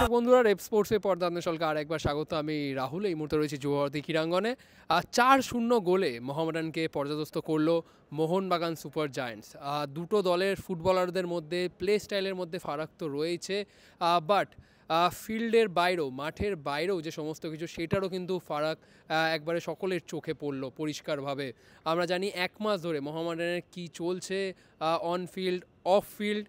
দর্শক বন্ধুরা, রেপ স্পোর্টসের পর্দা আপনাদের সকলকে আরেকবার স্বাগত। আমি রাহুল। এই মুহূর্তে রয়েছি যুবভারতী ক্রীড়াঙ্গনে। ৪-০ গোলে মোহামেডানকে পর্যদস্ত করলো মোহনবাগান সুপার জায়ান্টস। দুটো দলের ফুটবলারদের মধ্যে প্লে স্টাইলের মধ্যে ফারাক তো রয়েছে, বাট ফিল্ডের বাইরেও, মাঠের বাইরেও যে সমস্ত কিছু, সেটারও কিন্তু ফারাক একবারে সকলের চোখে পড়লো পরিষ্কারভাবে। আমরা জানি ১ মাস ধরে মোহামেডানের কী চলছে অন ফিল্ড, অফ ফিল্ড।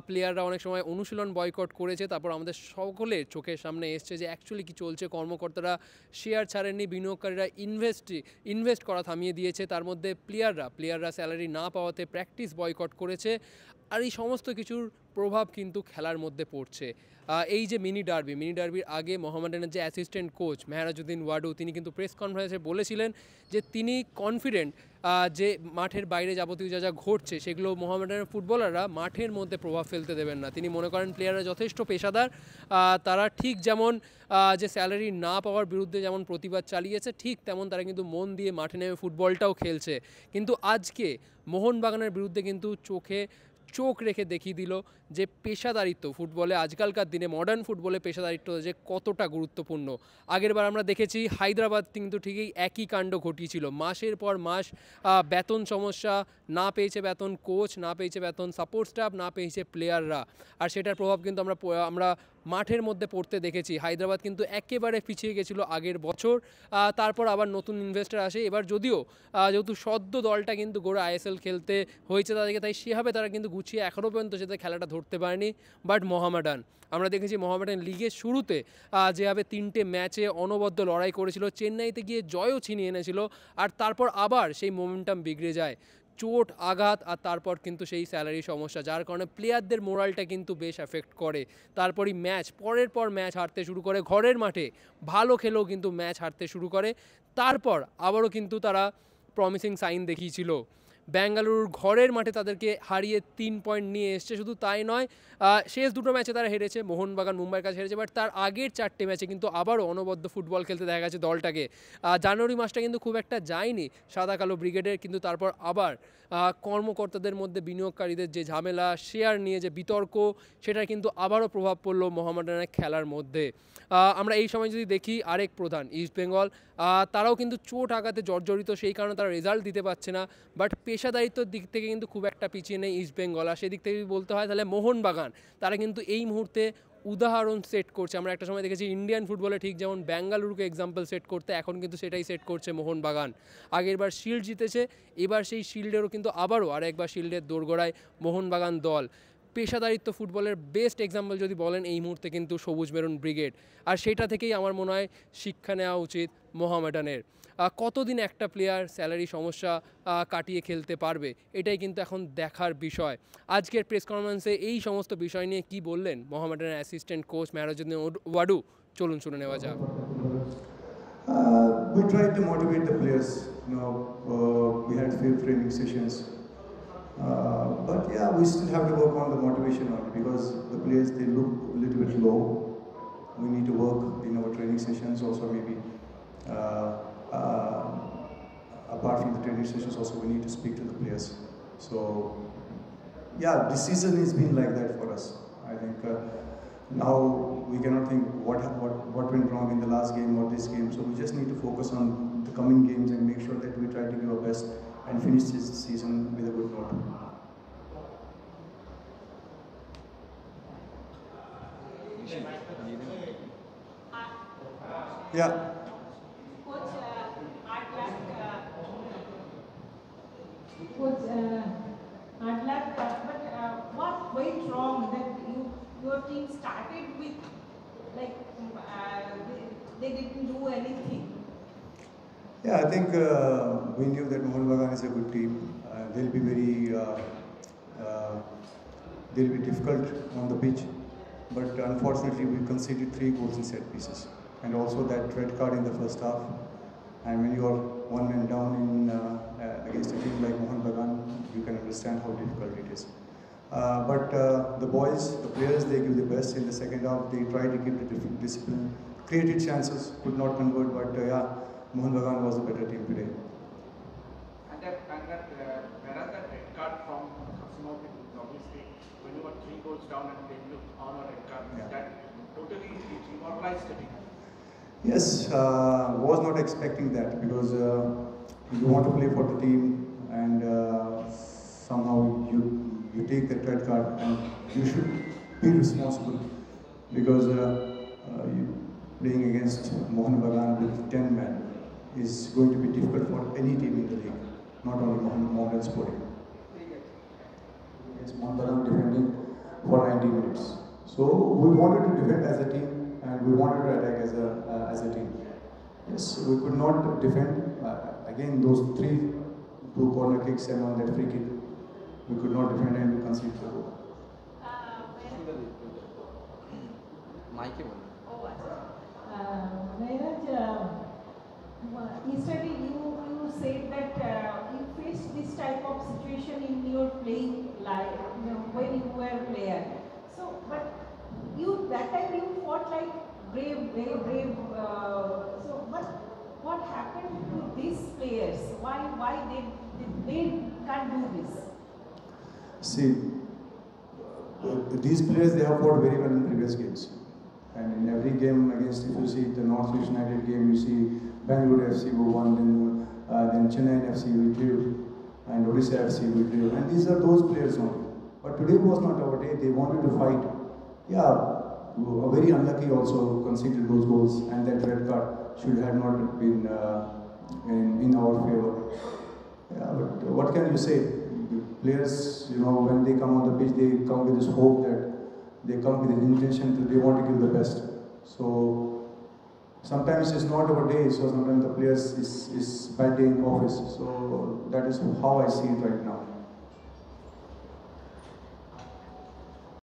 প্লেয়াররা অনেক সময় অনুশীলন বয়কট করেছে, তারপর আমাদের সকলের চোখের সামনে এসছে যে অ্যাকচুয়ালি কী চলছে। কর্মকর্তারা শেয়ার ছাড়েননি, বিনিয়োগকারীরা ইনভেস্ট করা থামিয়ে দিয়েছে, তার মধ্যে প্লেয়াররা স্যালারি না পাওয়াতে প্র্যাকটিস বয়কট করেছে। আর এই সমস্ত কিছুর প্রভাব কিন্তু খেলার মধ্যে পড়ছে। এই যে মিনি ডার্বির আগে মোহামেডানের যে অ্যাসিস্ট্যান্ট কোচ মেহরাজউদ্দিন ওয়াডু, তিনি কিন্তু প্রেস কনফারেন্সে বলেছিলেন যে তিনি কনফিডেন্ট যে মাঠের বাইরে যাবতীয় যা ঘটছে সেগুলো মোহামেডানের ফুটবলাররা মাঠের মধ্যে প্রভাব ফেলতে দেবেন না। তিনি মনে করেন প্লেয়াররা যথেষ্ট পেশাদার, তারা ঠিক যেমন যে স্যালারি না পাওয়ার বিরুদ্ধে যেমন প্রতিবাদ চালিয়েছে, ঠিক তেমন তারা কিন্তু মন দিয়ে মাঠে নেমে ফুটবলটাও খেলছে। কিন্তু আজকে মোহনবাগানের বিরুদ্ধে কিন্তু চোখ রেখে দেখিয়ে দিল যে পেশাদারিত্ব ফুটবলে, আজকালকার দিনে মডার্ন ফুটবলে পেশাদারিত্ব যে কতটা গুরুত্বপূর্ণ। আগেরবার আমরা দেখেছি হায়দ্রাবাদ কিন্তু ঠিকই একই কাণ্ড ঘটিয়েছিল। মাসের পর মাস বেতন সমস্যা, না পেয়েছে বেতন কোচ, না পেয়েছে বেতন সাপোর্ট স্টাফ, না পেয়েছে প্লেয়াররা। আর সেটার প্রভাব কিন্তু আমরা মাঠের মধ্যে পড়তে দেখেছি। হায়দ্রাবাদ কিন্তু একেবারে পিছিয়ে গেছিলো আগের বছর, তারপর আবার নতুন ইনভেস্টার আসে। এবার যেহেতু সদ্য দলটা কিন্তু গড়ে আইএসএল খেলতে হয়েছে তাদেরকে, তাই সেভাবে তারা কিন্তু গুছিয়ে এখনও পর্যন্ত সেটা খেলাটা ধরতে পারেনি। বাট মোহামেডান, আমরা দেখেছি মোহামেডান লিগের শুরুতে যেভাবে 3টে ম্যাচে অনবদ্য লড়াই করেছিল, চেন্নাইতে গিয়ে জয়ও ছিনিয়ে এনেছিল, আর তারপর আবার সেই মোমেন্টাম বিগড়ে যায়, চোট আঘাত, আর তারপর কিন্তু সেই স্যালারি সমস্যা, যার কারণে প্লেয়ারদের মোরালটা কিন্তু বেশ এফেক্ট করে। তারপরই পরের পর ম্যাচ হারতে শুরু করে, ঘরের মাঠে ভালো খেলেও কিন্তু ম্যাচ হারতে শুরু করে। তারপর আবারও কিন্তু তারা প্রমিসিং সাইন দেখিয়েছিল। বেঙ্গালুরুর ঘরের মাঠে তাদেরকে হারিয়ে 3 পয়েন্ট নিয়ে এসছে। শুধু তাই নয়, শেষ দুটো ম্যাচে তারা হেরেছে, মোহনবাগান মুম্বাইয়ের কাছে হেরেছে, বাট তার আগের 4টে ম্যাচে কিন্তু আবারও অনবদ্য ফুটবল খেলতে দেখা গেছে দলটাকে। জানুয়ারি মাসটা কিন্তু খুব একটা যায়নি সাদা কালো ব্রিগেডের, কিন্তু তারপর আবার কর্মকর্তাদের মধ্যে বিনিয়োগকারীদের যে ঝামেলা, শেয়ার নিয়ে যে বিতর্ক, সেটার কিন্তু আবারও প্রভাব পড়লো মোহামেডানের খেলার মধ্যে। আমরা এই সময় যদি দেখি আরেক প্রধান ইস্টবেঙ্গল, তারাও কিন্তু চোট আঘাতে জর্জরিত, সেই কারণে তারা রেজাল্ট দিতে পারছে না। বাট পেশাদারিত্বর দিক থেকে কিন্তু খুব একটা পিছিয়ে নেই ইস্টবেঙ্গল। আর সেদিক থেকে যদি বলতে হয় তাহলে মোহনবাগান, তারা কিন্তু এই মুহূর্তে উদাহরণ সেট করছে। আমরা একটা সময় দেখেছি ইন্ডিয়ান ফুটবলে ঠিক যেমন বেঙ্গালুরুকে এক্সাম্পল সেট করতে, এখন কিন্তু সেটাই সেট করছে মোহনবাগান। আগেরবার শিল্ড জিতেছে, এবার সেই শিল্ডেরও কিন্তু আবারও আরেকবার শিল্ডের দোরগোড়ায় মোহনবাগান দল। পেশাদারিত্ব ফুটবলের বেস্ট এক্সাম্পল যদি বলেন এই মুহূর্তে কিন্তু সবুজ মেরুন ব্রিগেড। আর সেটা থেকেই আমার মনে হয় শিক্ষা নেওয়া উচিত মোহামেডানের। কতদিন একটা প্লেয়ার স্যালারি সমস্যা কাটিয়ে খেলতে পারবে, এটাই কিন্তু এখন দেখার বিষয়। আজকের প্রেস কনফারেন্সে এই সমস্ত বিষয় নিয়ে কি বললেন মোহামেডানের অ্যাসিস্ট্যান্ট কোচ মেহরাজউদ্দিন ওয়াডু, চলুন শুনে নেওয়া যাক। We tried to motivate the players. We had few training sessions. But yeah, we still have to work on the motivation only because the players, they look a little bit low. We need to work in our training sessions also, maybe apart from the training sessions also we need to speak to the players. So yeah, this season has been like that for us. I think now we cannot think what went wrong in the last game or this game, so we just need to focus on the coming games and make sure that we try to give our best and finish this season with a good note. Yeah. Coach, hard luck, but what went wrong that your team started with, like, they didn't do anything? Yeah, I think we knew that Mohanbagan is a good team. They'll be difficult on the pitch, but unfortunately we conceded 3 goals in set pieces, and also that red card in the first half. And when you are 1 man down against a team like Mohanbagan, you can understand how difficult it is. But the players, they give the best in the second half. They try to keep the discipline, created chances, could not convert, but yeah, Mohanbagan was a better team today. And that red card from Hashimoto, obviously, when you were 3 goals down and then you on a red card, that totally stepping up? Yes, was not expecting that because you want to play for the team and somehow you take that red card and you should be responsible because you playing against Mohun Bagan with 10 men is going to be difficult for any team in the league, not only Mohun Sporting. Against Mohun Bagan defending for 90 minutes. So we wanted to defend as a team and we wanted to attack as a team. Yes, we could not defend. Again, those two corner kicks and on that free kick, we could not defend and we conceded the goal. Yesterday you said that you faced this type of situation in your playing life, when you were a player. So, but you that time you fought like brave, very brave. So, but what happened to these players? Why they can't do this? See, these players they have fought very well in previous games. And in every game against, if you see the Northwich United game, you see Bangalore FC who won, then Chennai FC we drew, and Odisha FC we drew. And these are those players only. But today was not our day. They wanted to fight. Yeah, we were very unlucky also conceded those goals, and that red card should have not been in our favor. Yeah, but what can you say? The players, when they come on the pitch, they come with this hope that they come with an intention that they want to give the best. So sometimes it's not our day, so sometimes the players is bad day in office. So that is how I see it right now.